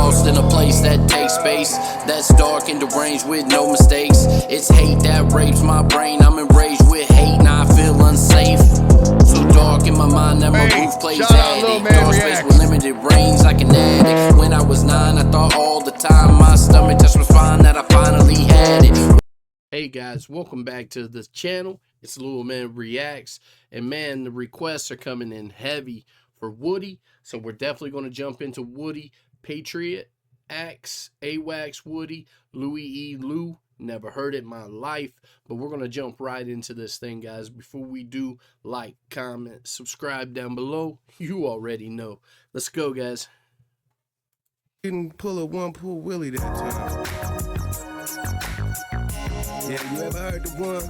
lost in a place that takes space, that's dark and deranged with no mistakes. It's hate that rapes my brain. I'm enraged with hate, now I feel unsafe. So dark in my mind that my roof plays addict. Dark space with limited range like an addict. When I was 9, I thought all the time my stomach touched my spine that I finally had it. Hey guys, welcome back to the channel. It's Little Man Reacts, and man, the requests are coming in heavy for Woodie, so we're definitely going to jump into Woodie. Patriot, Axe, AWAX Woodie, Louis E. Lou. Never heard it in my life, but we're going to jump right into this thing, guys. Before we do, like, comment, subscribe down below. You already know. Let's go, guys. Didn't pull a one-pull Willie that time. Yeah, you ever heard the one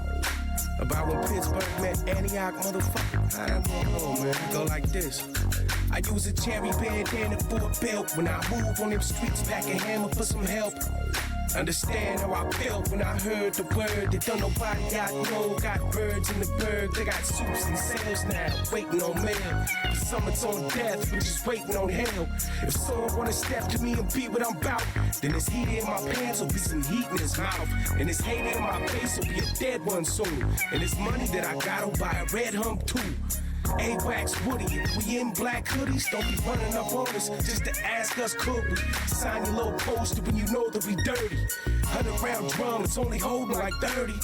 about when Pittsburgh met Antioch, motherfucker? I don't know, man. Go like this. I use a cherry bandana for a belt. When I move on them streets, pack a hammer for some help. Understand how I felt when I heard the word that don't nobody got no. Got birds in the berg, they got soups and sales now, waiting on mail. Some it's on death, we're just waiting on hell. If someone wanna step to me and be what I'm about, then this heat in my pants will be some heat in his mouth, and this hate in my face will be a dead one soon. And this money that I got will buy a red hump too. AWAX Woodie, if we in black hoodies, don't be running up on us just to ask us could we sign your little poster when you know that we dirty. 100-round drum, it's only holding like 30.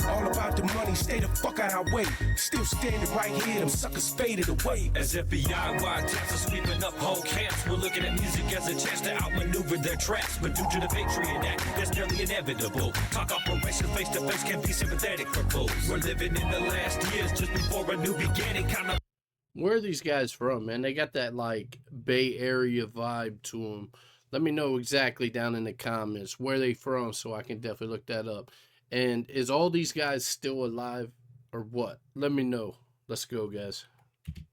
All about the money, stay the fuck out our way. Still standing right here, them suckers faded away. As FBI wiretaps are sweeping up whole camps, we're looking at music as a chance to outmaneuver their traps. But due to the Patriot Act, that's nearly inevitable. Talk operations face to face can be sympathetic for fools. We're living in the last years just before a new beginning, kind of. Where are these guys from, man? They got that, like, Bay Area vibe to them. Let me know exactly down in the comments where they from so I can definitely look that up. And is all these guys still alive or what? Let me know. Let's go, guys.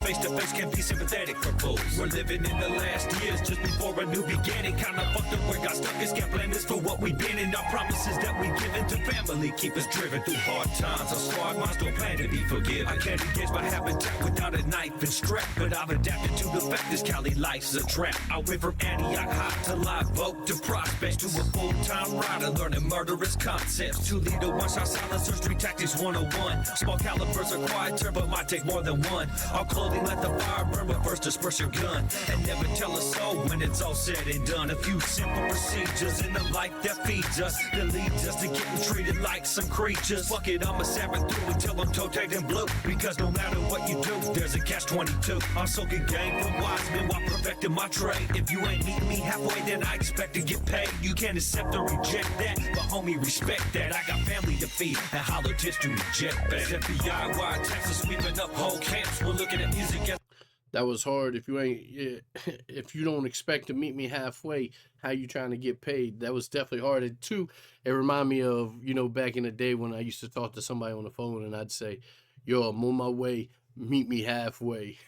Face to face can be sympathetic for fools. We're living in the last years just before a new beginning. Kinda fucked up where got stuck is can't blame us for what we've been in. Our promises that we given to family keep us driven through hard times. Our squad minds don't plan to be forgiven. I can't engage my habitat without a knife and strap, but I've adapted to the fact this Cali life's a trap. I went from Antioch high to Live Oak to Prospects to a full-time rider learning murderous concepts. 2-liter one-shot silencer, street tactics 101. Small calibers are quieter but might take more than one. Our clothing let the fire burn, but first disperse your gun and never tell a soul when it's all said and done. A few simple procedures in the life that feeds us, that leads us to getting treated like some creatures. Fuck it, I'ma saber through until I'm toe-tagged in blue, because no matter what you do, there's a catch-22. I'm soaking game from wise men while perfecting my trade. If you ain't meeting me halfway, then I expect to get paid. You can't accept or reject that, but homie, respect that. I got family to feed and hollow tips to reject back. FBI wiretaps are sweeping up whole camps. We're looking at music as that was hard. If you ain't, if you don't expect to meet me halfway, how you trying to get paid? That was definitely hard. And two, it reminded me of, you know, back in the day when I used to talk to somebody on the phone and I'd say, yo, I'm on my way, meet me halfway.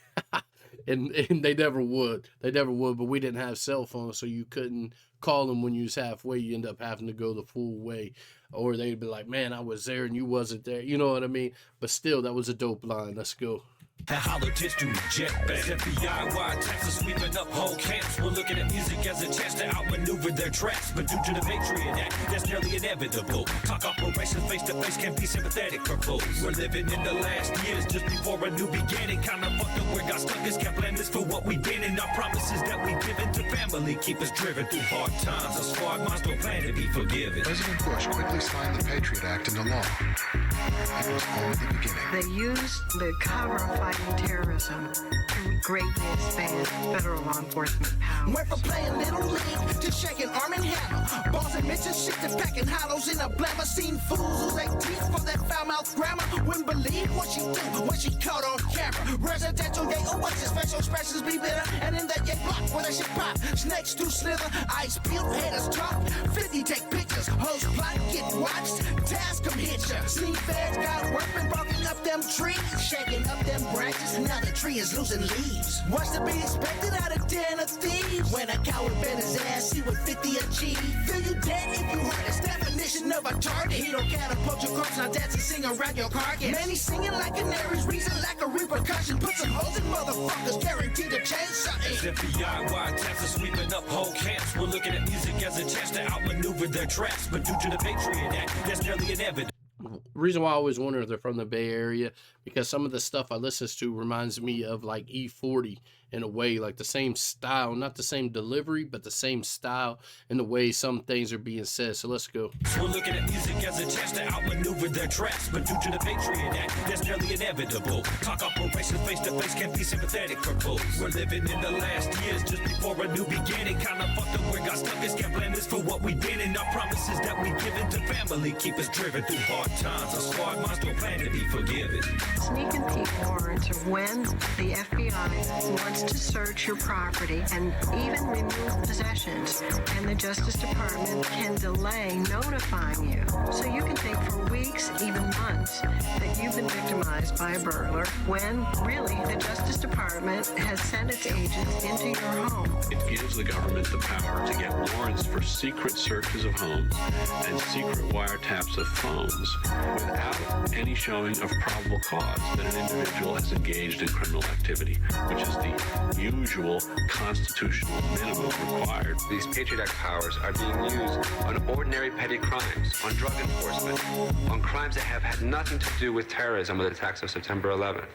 and they never would. They never would, but we didn't have cell phones, so you couldn't call them when you was halfway. You end up having to go the full way. Or they'd be like, man, I was there and you wasn't there. You know what I mean? But still, that was a dope line. Let's go. and hollow tips to reject back. FBI wiretaps are sweeping up whole camps. We're looking at music as a chance to outmaneuver their traps. But due to the Patriot Act, that's nearly inevitable. Talk operations face to face can be sympathetic for fools. We're living in the last years just before a new beginning. Kinda fucked up where got stuck is can't blame us for what we've been in. Our promises that we've given to family keep us driven through hard times. Our squad minds don't plan to be forgiven. President Bush quickly signed the Patriot Act into law. It was only the beginning. They used the cover of fighting terrorism to greatly expand federal law enforcement powers. Went from playing Little League to shaking arm and hammer. Balls and mitts shit to packing hollows in a blammer. Seen fools who ate teeth for that foul-mouthed grammar. Wouldn't believe what she do when she caught on camera. Residential gay oasis, facial expressions be bitter. And in that gay block where that shit pop, snakes do slither. Ice peel, haters talk, 50 take pictures. Hoes plot, get watched, task come hit ya. Seen feds got work, been barking up them trees, shaking up them branches. Now the tree is losing leaves. What's to be expected out of den of thieves? When a coward bent his ass, he would 50 achieve. Feel you dead if you heard his definition son of a target. He don't catapult your corpse, now dancing, sing around your carcass. Man, he's singing like canaries, reason like a repercussion. Put some holes in motherfuckers, guaranteed to change something. As FBI wiretaps are sweeping up whole camps, we're looking at music as a chance to outmaneuver their traps. But due to the Patriot Act, that's nearly inevitable. Reason why I always wonder if they're from the Bay Area, because some of the stuff I listen to reminds me of like E40 in a way, like the same style, not the same delivery, but the same style in the way some things are being said. So let's go. We're looking at music as a chance to outmaneuver their traps, but due to the Patriot Act, that's nearly inevitable. Talk operations face to face can be sympathetic for fools. We're living in the last years just before a new beginning. Kinda fucked up where God stuck us, can't blame us for what we did, and our promises that we given to family keep us driven through hard times. A squad minds don't plan to be forgiven. Sneak and peek warrants are when the FBI wants to search your property and even remove possessions, and the Justice Department can delay notifying you. So you can think for weeks, even months, that you've been victimized by a burglar, when really the Justice Department has sent its agents into your home. It gives the government the power to get warrants for secret searches of homes and secret wiretaps of phones without any showing of probable cause that an individual has engaged in criminal activity, which is the usual constitutional minimum required. These Patriot Act powers are being used on ordinary petty crimes, on drug enforcement, on crimes that have had nothing to do with terrorism or the attacks of September 11th.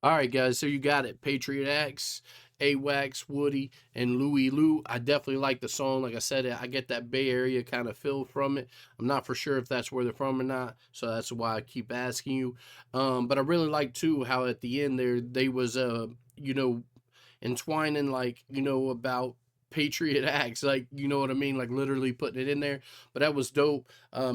All right, guys, so you got it. Patriot Acts, AWACS, Woodie, and Louie Lou. I definitely like the song. Like I said, I get that Bay Area kind of feel from it. I'm not for sure if that's where they're from or not, so that's why I keep asking you. But I really like, too, how at the end there, they was, you know, entwining, like, you know, about Patriot Acts, like, you know what I mean, like literally putting it in there. But that was dope.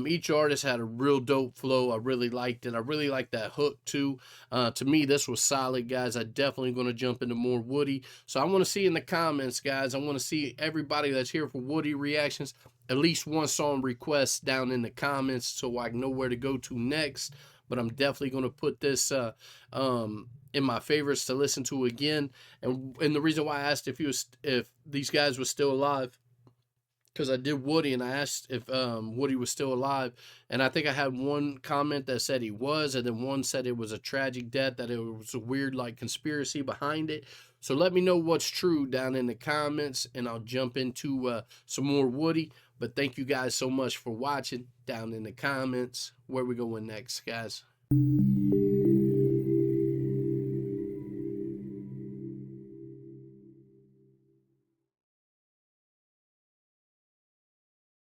Each artist had a real dope flow. I really liked it. I really liked that hook too. To me, this was solid, guys. I definitely going to jump into more Woodie. So I want to see in the comments, guys, I want to see everybody that's here for Woodie reactions, at least one song request down in the comments so I know where to go to next. But I'm definitely going to put this in my favorites to listen to again. And the reason why I asked if these guys were still alive, because I did Woodie and I asked if Woodie was still alive, and I think I had one comment that said he was, and then one said it was a tragic death, that it was a weird like conspiracy behind it. So let me know what's true down in the comments, and I'll jump into some more Woodie. But thank you guys so much for watching down in the comments. Where we going next, guys?